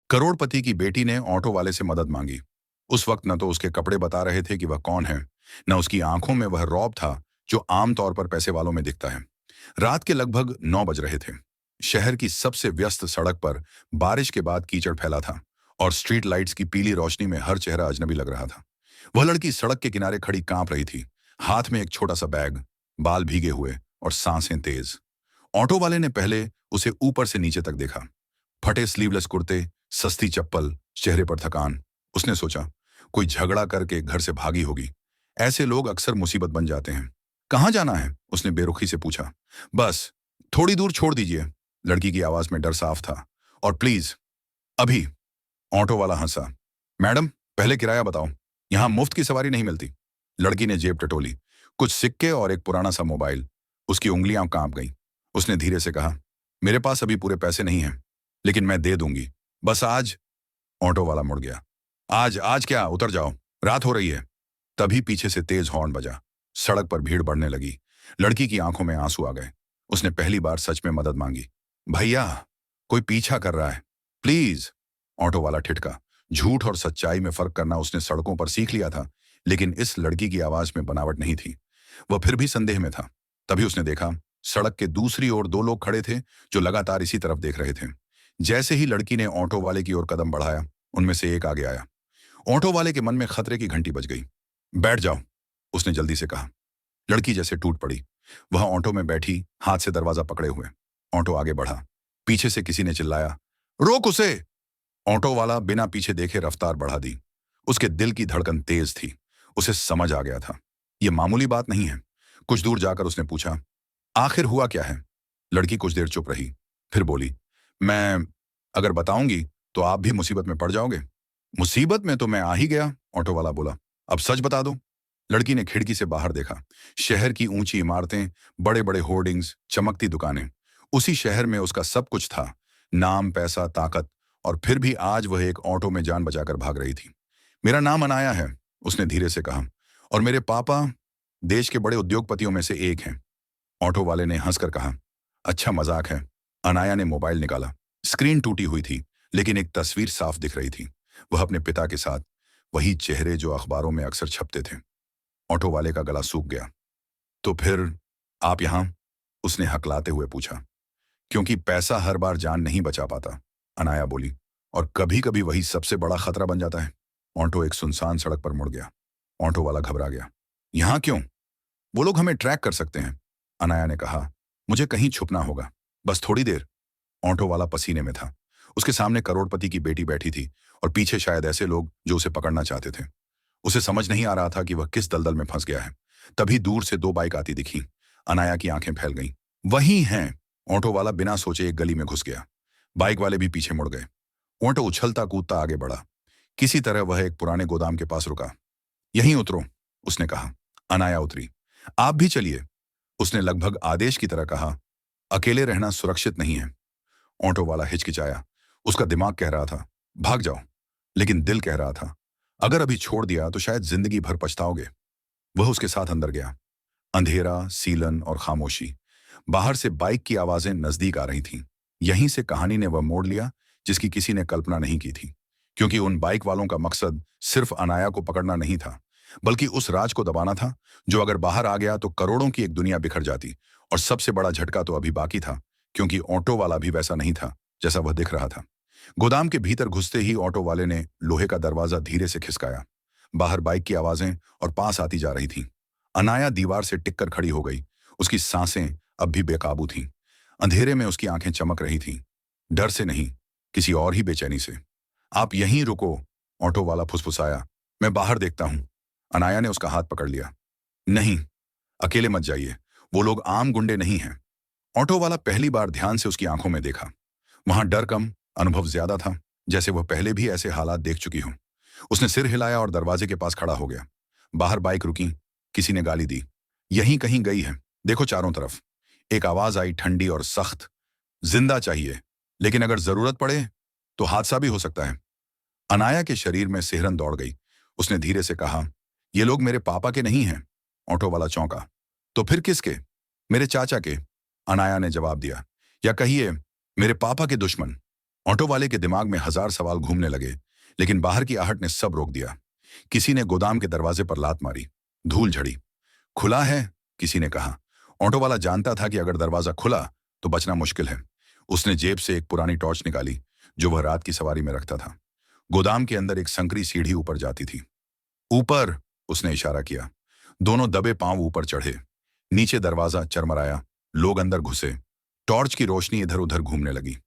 करोड़पति की बेटी ने ऑटो वाले से मदद मांगी। उस वक्त न तो उसके कपड़े बता रहे थे कि वह कौन है, न उसकी आंखों में वह रौब था जो आमतौर पर पैसे वालों में दिखता है। रात के लगभग 9 बज रहे थे। शहर की सबसे व्यस्त सड़क पर बारिश के बाद कीचड़ फैला था और स्ट्रीट लाइट्स की पीली रोशनी में हर चेहरा अजनबी लग रहा था। वह लड़की सड़क के किनारे खड़ी कांप रही थी, हाथ में एक छोटा सा बैग, बाल भीगे हुए और सांसें तेज। ऑटो वाले ने पहले उसे ऊपर से नीचे तक देखा। फटे स्लीवलेस कुर्ते, सस्ती चप्पल, चेहरे पर थकान। उसने सोचा, कोई झगड़ा करके घर से भागी होगी। ऐसे लोग अक्सर मुसीबत बन जाते हैं। कहाँ जाना है? उसने बेरुखी से पूछा। बस थोड़ी दूर छोड़ दीजिए। लड़की की आवाज में डर साफ था। और प्लीज अभी। ऑटो वाला हंसा। मैडम, पहले किराया बताओ, यहां मुफ्त की सवारी नहीं मिलती। लड़की ने जेब टटोली, कुछ सिक्के और एक पुराना सा मोबाइल। उसकी उंगलियां कांप गईं। उसने धीरे से कहा, मेरे पास अभी पूरे पैसे नहीं हैं, लेकिन मैं दे दूंगी। बस आज। ऑटो वाला मुड़ गया। आज आज क्या, उतर जाओ, रात हो रही है। तभी पीछे से तेज हॉर्न बजा। सड़क पर भीड़ बढ़ने लगी। लड़की की आंखों में आंसू आ गए। उसने पहली बार सच में मदद मांगी। भैया, कोई पीछा कर रहा है, प्लीज। ऑटो वाला ठिठका। झूठ और सच्चाई में फर्क करना उसने सड़कों पर सीख लिया था, लेकिन इस लड़की की आवाज में बनावट नहीं थी। वह फिर भी संदेह में था। तभी उसने देखा, सड़क के दूसरी ओर दो लोग खड़े थे जो लगातार इसी तरफ देख रहे थे। जैसे ही लड़की ने ऑटो वाले की ओर कदम बढ़ाया, उनमें से एक आगे आया। ऑटो वाले के मन में खतरे की घंटी बज गई। बैठ जाओ, उसने जल्दी से कहा। लड़की जैसे टूट पड़ी। वह ऑटो में बैठी, हाथ से दरवाजा पकड़े हुए। ऑटो आगे बढ़ा। पीछे से किसी ने चिल्लाया, रोक उसे। ऑटो वाला बिना पीछे देखे रफ्तार बढ़ा दी। उसके दिल की धड़कन तेज थी। उसे समझ आ गया था, यह मामूली बात नहीं है। कुछ दूर जाकर उसने पूछा, आखिर हुआ क्या है? लड़की कुछ देर चुप रही, फिर बोली, मैं अगर बताऊंगी तो आप भी मुसीबत में पड़ जाओगे। मुसीबत में तो मैं आ ही गया, ऑटो वाला बोला। अब सच बता दो। लड़की ने खिड़की से बाहर देखा। शहर की ऊंची इमारतें, बड़े बड़े होर्डिंग्स, चमकती दुकानें। उसी शहर में उसका सब कुछ था, नाम, पैसा, ताकत। और फिर भी आज वह एक ऑटो में जान बचाकर भाग रही थी। मेरा नाम अनाया है, उसने धीरे से कहा, और मेरे पापा देश के बड़े उद्योगपतियों में से एक हैं। ऑटो वाले ने हंसकर कहा, अच्छा मजाक है। अनाया ने मोबाइल निकाला। स्क्रीन टूटी हुई थी, लेकिन एक तस्वीर साफ दिख रही थी। वह अपने पिता के साथ, वही चेहरे जो अखबारों में अक्सर छपते थे। ऑटो वाले का गला सूख गया। तो फिर आप यहां? उसने हकलाते हुए पूछा। क्योंकि पैसा हर बार जान नहीं बचा पाता, अनाया बोली, और कभी कभी वही सबसे बड़ा खतरा बन जाता है। ऑटो एक सुनसान सड़क पर मुड़ गया। ऑटो वाला घबरा गया। यहां क्यों? वो लोग हमें ट्रैक कर सकते हैं, अनाया ने कहा। मुझे कहीं छुपना होगा, बस थोड़ी देर। ऑटो वाला पसीने में था। उसके सामने करोड़पति की बेटी बैठी थी और पीछे शायद ऐसे लोग जो उसे पकड़ना चाहते थे। उसे समझ नहीं आ रहा था कि वह किस दलदल में फंस गया है। तभी दूर से दो बाइक आती दिखी। अनाया की आंखें फैल गईं। वही हैं। ऑटो वाला बिना सोचे एक गली में घुस गया। बाइक वाले भी पीछे मुड़ गए। ऑटो उछलता कूदता आगे बढ़ा। किसी तरह वह एक पुराने गोदाम के पास रुका। यहीं उतरो, उसने कहा। अनाया उतरी। आप भी चलिए, उसने लगभग आदेश की तरह कहा। अकेले रहना सुरक्षित नहीं है। ऑटो वाला हिचकिचाया। उसका दिमाग कह रहा था, भाग जाओ, लेकिन दिल कह रहा था, अगर अभी छोड़ दिया तो शायद जिंदगी भर पछताओगे। वह उसके साथ अंदर गया। अंधेरा, सीलन और खामोशी। बाहर से बाइक की आवाजें नजदीक आ रही थीं। यहीं से कहानी ने वह मोड़ लिया जिसकी किसी ने कल्पना नहीं की थी। क्योंकि उन बाइक वालों का मकसद सिर्फ अनाया को पकड़ना नहीं था, बल्कि उस राज को दबाना था जो अगर बाहर आ गया तो करोड़ों की एक दुनिया बिखर जाती। और सबसे बड़ा झटका तो अभी बाकी था, क्योंकि ऑटो वाला भी वैसा नहीं था जैसा वह दिख रहा था। गोदाम के भीतर घुसते ही ऑटो वाले ने लोहे का दरवाजा धीरे से खिसकाया। बाहर बाइक की आवाजें और पास आती जा रही थीं। अनाया दीवार से टिककर खड़ी हो गई। उसकी सांसें अब भी बेकाबू थीं। अंधेरे में उसकी आंखें चमक रही थीं। डर से नहीं, किसी और ही बेचैनी से। आप यहीं रुको, ऑटो वाला फुसफुसाया। मैं बाहर देखता हूं। अनाया ने उसका हाथ पकड़ लिया। नहीं, अकेले मत जाइए, वो लोग आम गुंडे नहीं हैं। ऑटो वाला पहली बार ध्यान से उसकी आंखों में देखा। वहां डर कम, अनुभव ज्यादा था, जैसे वह पहले भी ऐसे हालात देख चुकी हो। उसने सिर हिलाया और दरवाजे के पास खड़ा हो गया। बाहर बाइक रुकी। किसी ने गाली दी। यहीं कहीं गई है, देखो चारों तरफ। एक आवाज आई, ठंडी और सख्त, जिंदा चाहिए, लेकिन अगर जरूरत पड़े तो हादसा भी हो सकता है। अनाया के शरीर में सिहरन दौड़ गई। उसने धीरे से कहा, ये लोग मेरे पापा के नहीं हैं। ऑटो वाला चौंका। तो फिर किसके? मेरे चाचा के, अनाया ने जवाब दिया। या कहिए मेरे पापा के दुश्मन। ऑटो वाले के दिमाग में हजार सवाल घूमने लगे, लेकिन बाहर की आहट ने सब रोक दिया। किसी ने गोदाम के दरवाजे पर लात मारी। धूल झड़ी। खुला है, किसी ने कहा। ऑटो वाला जानता था कि अगर दरवाजा खुला तो बचना मुश्किल है। उसने जेब से एक पुरानी टॉर्च निकाली जो वह रात की सवारी में रखता था। गोदाम के अंदर एक संकरी सीढ़ी ऊपर जाती थी। ऊपर, उसने इशारा किया। दोनों दबे पांव ऊपर चढ़े। नीचे दरवाजा चरमराया। लोग अंदर घुसे। टॉर्च की रोशनी इधर उधर घूमने लगी।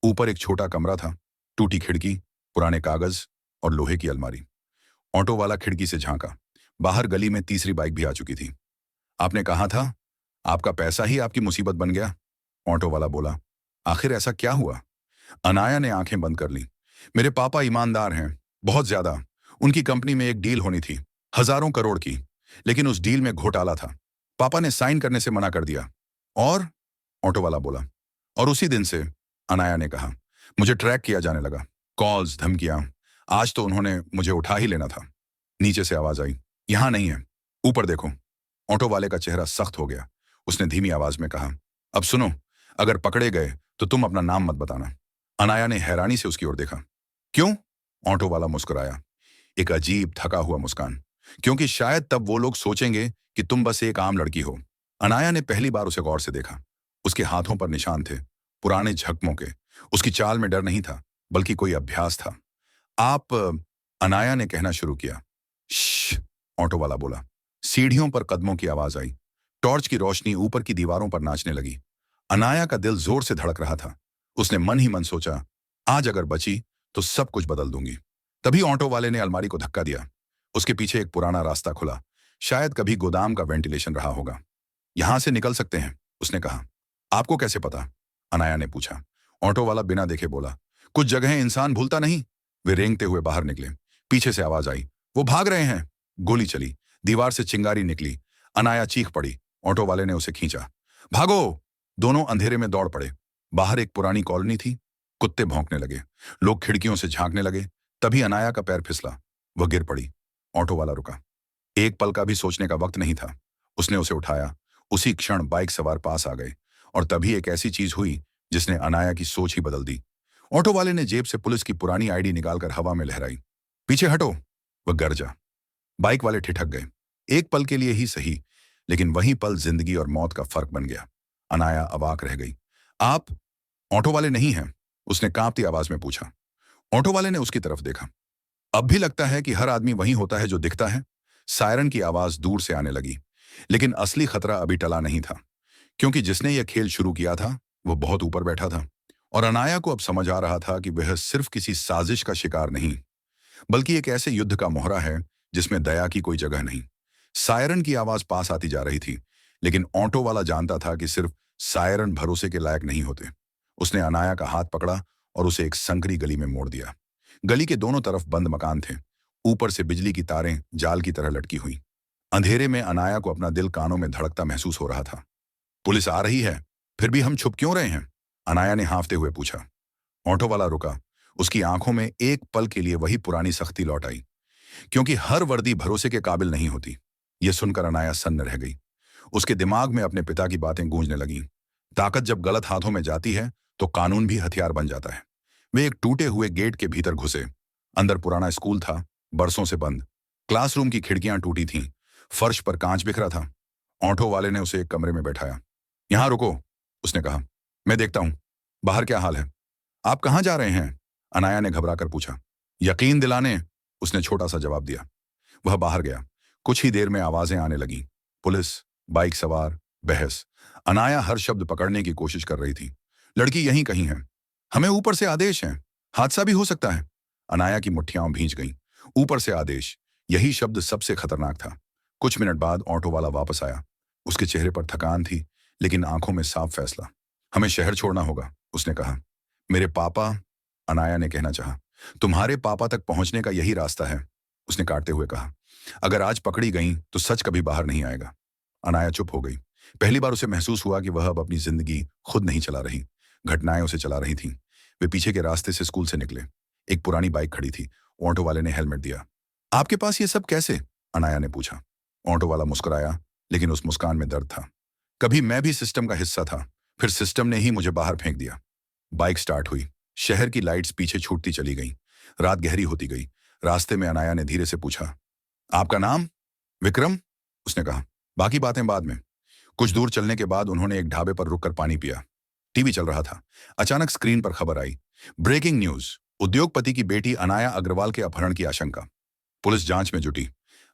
ऊपर एक छोटा कमरा था। टूटी खिड़की, पुराने कागज और लोहे की अलमारी। ऑटो वाला खिड़की से झांका। बाहर गली में तीसरी बाइक भी आ चुकी थी। आपने कहा था, आपका पैसा ही आपकी मुसीबत बन गया, ऑटो वाला बोला। आखिर ऐसा क्या हुआ? अनाया ने आंखें बंद कर ली। मेरे पापा ईमानदार हैं, बहुत ज्यादा। उनकी कंपनी में एक डील होनी थी, हजारों करोड़ की, लेकिन उस डील में घोटाला था। पापा ने साइन करने से मना कर दिया। और? ऑटो वाला बोला। और उसी दिन से, अनाया ने कहा, मुझे ट्रैक किया जाने लगा। कॉल्स, धमकियां। आज तो उन्होंने मुझे उठा ही लेना था। नीचे से आवाज आई, यहां नहीं है, ऊपर देखो। ऑटो वाले का चेहरा सख्त हो गया। उसने धीमी आवाज में कहा, अब सुनो, अगर पकड़े गए तो तुम अपना नाम मत बताना। अनाया ने हैरानी से उसकी ओर देखा। क्यों? ऑटो वाला मुस्कुराया, एक अजीब थका हुआ मुस्कान। क्योंकि शायद तब वो लोग सोचेंगे कि तुम बस एक आम लड़की हो। अनाया ने पहली बार उसे गौर से देखा। उसके हाथों पर निशान थे, पुराने जख्मों के। उसकी चाल में डर नहीं था, बल्कि कोई अभ्यास था। आप, अनाया ने कहना शुरू किया। श्श, ऑटो वाला बोला। सीढ़ियों पर कदमों की आवाज आई। टॉर्च की रोशनी ऊपर की दीवारों पर नाचने लगी। अनाया का दिल जोर से धड़क रहा था। उसने मन ही मन सोचा, आज अगर बची तो सब कुछ बदल दूंगी। तभी ऑटो वाले ने अलमारी को धक्का दिया। उसके पीछे एक पुराना रास्ता खुला। शायद कभी गोदाम का वेंटिलेशन रहा होगा। यहां से निकल सकते हैं, उसने कहा। आपको कैसे पता? अनाया ने पूछा। ऑटो वाला बिना देखे बोला, कुछ जगहें इंसान भूलता नहीं। वे रेंगते हुए बाहर निकले। पीछे से आवाज आई, वो भाग रहे हैं। गोली चली। दीवार से चिंगारी निकली। अनाया चीख पड़ी। ऑटो वाले ने उसे खींचा। भागो! दोनों अंधेरे में दौड़ पड़े। बाहर एक पुरानी कॉलोनी थी। कुत्ते भौंकने लगे। लोग खिड़कियों से झांकने लगे। तभी अनाया का पैर फिसला। वह गिर पड़ी। ऑटो वाला रुका। एक पल का भी सोचने का वक्त नहीं था। उसने उसे उठाया। उसी क्षण बाइक सवार पास आ गए। और तभी एक ऐसी चीज हुई जिसने अनाया की सोच ही बदल दी। ऑटो वाले ने जेब से पुलिस की पुरानी आईडी निकालकर हवा में लहराई। पीछे हटो! वह गरजा। बाइक वाले ठिठक गए। एक पल के लिए ही सही, लेकिन वही पल जिंदगी और मौत का फर्क बन गया। अनाया अवाक रह गई। आप ऑटो वाले नहीं हैं? उसने कांपती आवाज में पूछा। ऑटो वाले ने उसकी तरफ देखा। अब भी लगता है कि हर आदमी वही होता है जो दिखता है। सायरन की आवाज दूर से आने लगी। लेकिन असली खतरा अभी टला नहीं था, क्योंकि जिसने यह खेल शुरू किया था वो बहुत ऊपर बैठा था। और अनाया को अब समझ आ रहा था कि वह सिर्फ किसी साजिश का शिकार नहीं, बल्कि एक ऐसे युद्ध का मोहरा है जिसमें दया की कोई जगह नहीं। सायरन की आवाज पास आती जा रही थी, लेकिन ऑटो वाला जानता था कि सिर्फ सायरन भरोसे के लायक नहीं होते। उसने अनाया का हाथ पकड़ा और उसे एक संकरी गली में मोड़ दिया। गली के दोनों तरफ बंद मकान थे। ऊपर से बिजली की तारें जाल की तरह लटकी हुई। अंधेरे में अनाया को अपना दिल कानों में धड़कता महसूस हो रहा था। पुलिस आ रही है, फिर भी हम छुप क्यों रहे हैं? अनाया ने हाँफते हुए पूछा। ऑटो वाला रुका। उसकी आंखों में एक पल के लिए वही पुरानी सख्ती लौट आई, क्योंकि हर वर्दी भरोसे के काबिल नहीं होती। यह सुनकर अनाया सन्न रह गई। उसके दिमाग में अपने पिता की बातें गूंजने लगीं। ताकत जब गलत हाथों में जाती है तो कानून भी हथियार बन जाता है। वे एक टूटे हुए गेट के भीतर घुसे। अंदर पुराना स्कूल था, बरसों से बंद। क्लासरूम की खिड़कियां टूटी थीं। फर्श पर कांच बिखरा था। ऑटो वाले ने उसे एक कमरे में बैठाया। यहां रुको, उसने कहा। मैं देखता हूं बाहर क्या हाल है। आप कहां जा रहे हैं? अनाया ने घबराकर पूछा। यकीन दिलाने, उसने छोटा सा जवाब दिया। वह बाहर गया। कुछ ही देर में आवाजें आने लगीं। पुलिस, बाइक सवार, बहस। अनाया हर शब्द पकड़ने की कोशिश कर रही थी। लड़की यहीं कहीं है। हमें ऊपर से आदेश है। हादसा भी हो सकता है। अनाया की मुट्ठियां भींच गईं। ऊपर से आदेश, यही शब्द सबसे खतरनाक था। कुछ मिनट बाद ऑटो वाला वापस आया। उसके चेहरे पर थकान थी, लेकिन आंखों में साफ फैसला। हमें शहर छोड़ना होगा, उसने कहा। मेरे पापा, अनाया ने कहना चाहा। तुम्हारे पापा तक पहुंचने का यही रास्ता है, उसने काटते हुए कहा। अगर आज पकड़ी गई तो सच कभी बाहर नहीं आएगा। अनाया चुप हो गई। पहली बार उसे महसूस हुआ कि वह अब अपनी जिंदगी खुद नहीं चला रही, घटनाएं उसे चला रही थीं। वे पीछे के रास्ते से स्कूल से निकले। एक पुरानी बाइक खड़ी थी। ऑटो वाले ने हेलमेट दिया। आपके पास ये सब कैसे? अनाया ने पूछा। ऑटो वाला मुस्कुराया, लेकिन उस मुस्कान में दर्द था। कभी मैं भी सिस्टम का हिस्सा था, फिर सिस्टम ने ही मुझे बाहर फेंक दिया। बाइक स्टार्ट हुई। शहर की लाइट्स पीछे छूटती चली गईं। रात गहरी होती गई। रास्ते में अनाया ने धीरे से पूछा, आपका नाम? विक्रम, उसने कहा। बाकी बातें बाद में। कुछ दूर चलने के बाद उन्होंने एक ढाबे पर रुककर पानी पिया। टीवी चल रहा था। अचानक स्क्रीन पर खबर आई। ब्रेकिंग न्यूज, उद्योगपति की बेटी अनाया अग्रवाल के अपहरण की आशंका। पुलिस जांच में जुटी।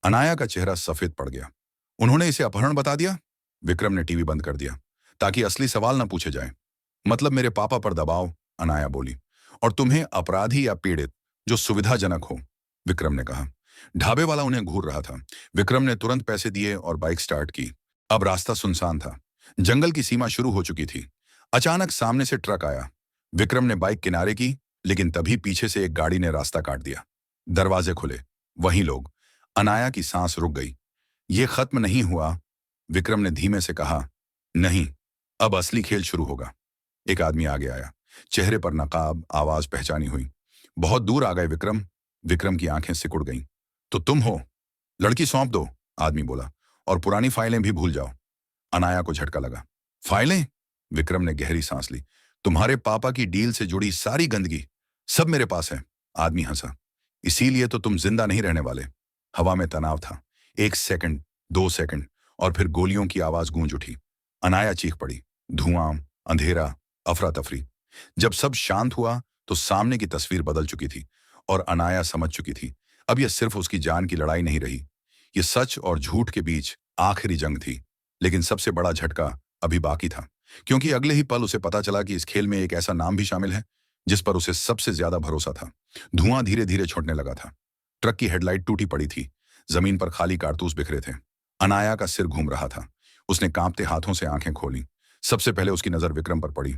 अनाया का चेहरा सफेद पड़ गया। उन्होंने इसे अपहरण बता दिया? विक्रम ने टीवी बंद कर दिया, ताकि असली सवाल न पूछे जाए। मतलब मेरे पापा पर दबाव, अनाया बोली। और तुम्हें अपराधी या पीड़ित जो सुविधाजनक हो, विक्रम ने कहा। ढाबे वाला उन्हें घूर रहा था। विक्रम ने तुरंत पैसे दिए और बाइक स्टार्ट की। अब रास्ता सुनसान था। जंगल की सीमा शुरू हो चुकी थी। अचानक सामने से ट्रक आया। विक्रम ने बाइक किनारे की, लेकिन तभी पीछे से एक गाड़ी ने रास्ता काट दिया। दरवाजे खुले, वही लोग। अनाया की सांस रुक गई। ये खत्म नहीं हुआ, विक्रम ने धीमे से कहा। नहीं, अब असली खेल शुरू होगा। एक आदमी आगे आया। चेहरे पर नकाब, आवाज पहचानी हुई। बहुत दूर आ गए विक्रम। विक्रम की आंखें सिकुड़ गईं। तो तुम हो? लड़की सौंप दो, आदमी बोला, और पुरानी फाइलें भी भूल जाओ। अनाया को झटका लगा। फाइलें? विक्रम ने गहरी सांस ली। तुम्हारे पापा की डील से जुड़ी सारी गंदगी सब मेरे पास है, आदमी हंसा। इसीलिए तो तुम जिंदा नहीं रहने वाले। हवा में तनाव था। 1 सेकंड, 2 सेकंड, और फिर गोलियों की आवाज गूंज उठी। अनाया चीख पड़ी। धुआं, अंधेरा, अफरा तफरी। जब सब शांत हुआ तो सामने की तस्वीर बदल चुकी थी, और अनाया समझ चुकी थी अब यह सिर्फ उसकी जान की लड़ाई नहीं रही। ये सच और झूठ के बीच आखिरी जंग थी। लेकिन सबसे बड़ा झटका अभी बाकी था, क्योंकि अगले ही पल उसे पता चला कि इस खेल में एक ऐसा नाम भी शामिल है जिस पर उसे सबसे ज्यादा भरोसा था। धुआं धीरे धीरे छूटने लगा था। ट्रक की हेडलाइट टूटी पड़ी थी। जमीन पर खाली कारतूस बिखरे थे। अनाया का सिर घूम रहा था। उसने कांपते हाथों से आंखें खोली। सबसे पहले उसकी नजर विक्रम पर पड़ी।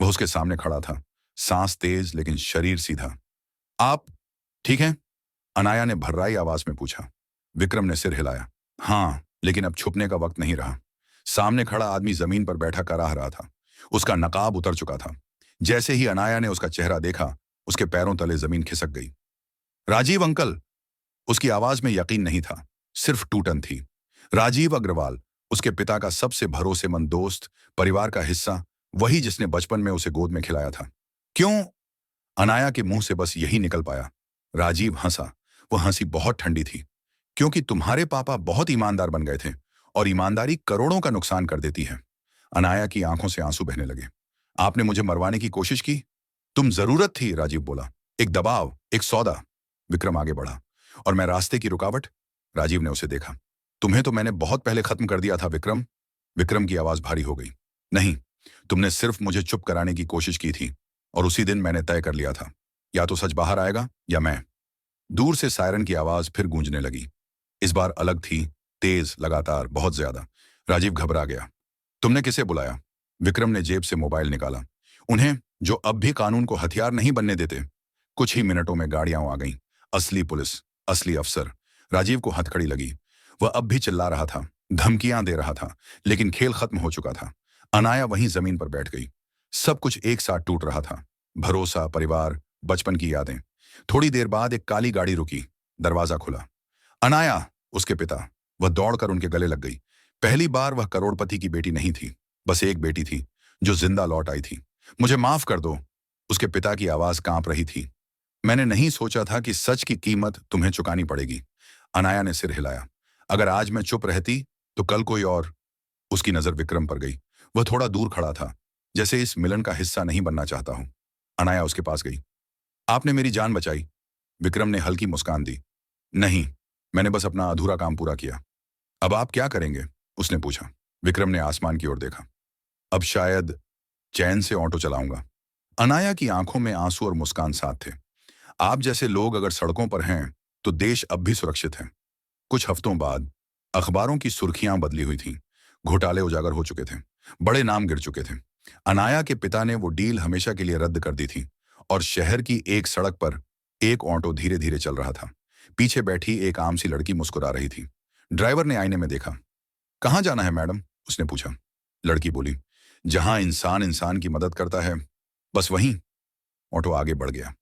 वह उसके सामने खड़ा था, सांस तेज लेकिन शरीर सीधा। आप ठीक हैं? अनाया ने भर्राई आवाज में पूछा। विक्रम ने सिर हिलाया। हाँ, लेकिन अब छुपने का वक्त नहीं रहा। सामने खड़ा आदमी जमीन पर बैठा कराह रहा था। उसका नकाब उतर चुका था। जैसे ही अनाया ने उसका चेहरा देखा, उसके पैरों तले जमीन खिसक गई। राजीव अंकल! उसकी आवाज में यकीन नहीं था, सिर्फ टूटन थी। राजीव अग्रवाल, उसके पिता का सबसे भरोसेमंद दोस्त, परिवार का हिस्सा, वही जिसने बचपन में उसे गोद में खिलाया था। क्यों? अनाया के मुंह से बस यही निकल पाया। राजीव हंसा। वह हंसी बहुत ठंडी थी। क्योंकि तुम्हारे पापा बहुत ईमानदार बन गए थे, और ईमानदारी करोड़ों का नुकसान कर देती है। अनाया की आंखों से आंसू बहने लगे। आपने मुझे मरवाने की कोशिश की? तुम जरूरत थी, राजीव बोला। एक दबाव, एक सौदा। विक्रम आगे बढ़ा। और मैं रास्ते की रुकावट? राजीव ने उसे देखा। तुम्हें तो मैंने बहुत पहले खत्म कर दिया था, विक्रम। विक्रम की आवाज भारी हो गई। नहीं, तुमने सिर्फ मुझे चुप कराने की कोशिश की थी, और उसी दिन मैंने तय कर लिया था, या तो सच बाहर आएगा या मैं। दूर से सायरन की आवाज फिर गूंजने लगी। इस बार अलग थी, तेज, लगातार, बहुत ज्यादा। राजीव घबरा गया। तुमने किसे बुलाया? विक्रम ने जेब से मोबाइल निकाला। उन्हें, जो अब भी कानून को हथियार नहीं बनने देते। कुछ ही मिनटों में गाड़ियां आ गईं। असली पुलिस, असली अफसर। राजीव को हथकड़ी लगी। वह अब भी चिल्ला रहा था, धमकियां दे रहा था, लेकिन खेल खत्म हो चुका था। अनाया वहीं जमीन पर बैठ गई। सब कुछ एक साथ टूट रहा था। भरोसा, परिवार, बचपन की यादें। थोड़ी देर बाद एक काली गाड़ी रुकी। दरवाजा खुला। अनाया, उसके पिता। वह दौड़कर उनके गले लग गई। पहली बार वह करोड़पति की बेटी नहीं थी, बस एक बेटी थी जो जिंदा लौट आई थी। मुझे माफ कर दो, उसके पिता की आवाज कांप रही थी। मैंने नहीं सोचा था कि सच की कीमत तुम्हें चुकानी पड़ेगी। अनाया ने सिर हिलाया। अगर आज मैं चुप रहती तो कल कोई और। उसकी नजर विक्रम पर गई। वह थोड़ा दूर खड़ा था, जैसे इस मिलन का हिस्सा नहीं बनना चाहता हूं। अनाया उसके पास गई। आपने मेरी जान बचाई। विक्रम ने हल्की मुस्कान दी। नहीं, मैंने बस अपना अधूरा काम पूरा किया। अब आप क्या करेंगे? उसने पूछा। विक्रम ने आसमान की ओर देखा। अब शायद चैन से ऑटो चलाऊंगा। अनाया की आंखों में आंसू और मुस्कान साथ थे। आप जैसे लोग अगर सड़कों पर हैं तो देश अब भी सुरक्षित है। कुछ हफ्तों बाद अखबारों की सुर्खियां बदली हुई थीं। घोटाले उजागर हो चुके थे। बड़े नाम गिर चुके थे। अनाया के पिता ने वो डील हमेशा के लिए रद्द कर दी थी, और शहर की एक सड़क पर एक ऑटो धीरे धीरे चल रहा था। पीछे बैठी एक आम सी लड़की मुस्कुरा रही थी। ड्राइवर ने आईने में देखा। कहाँ जाना है मैडम? उसने पूछा। लड़की बोली, जहां इंसान इंसान की मदद करता है, बस वहीं। ऑटो आगे बढ़ गया।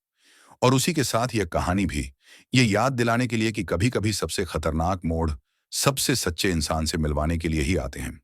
और उसी के साथ यह कहानी भी, ये याद दिलाने के लिए कि कभी कभी सबसे खतरनाक मोड़ सबसे सच्चे इंसान से मिलवाने के लिए ही आते हैं।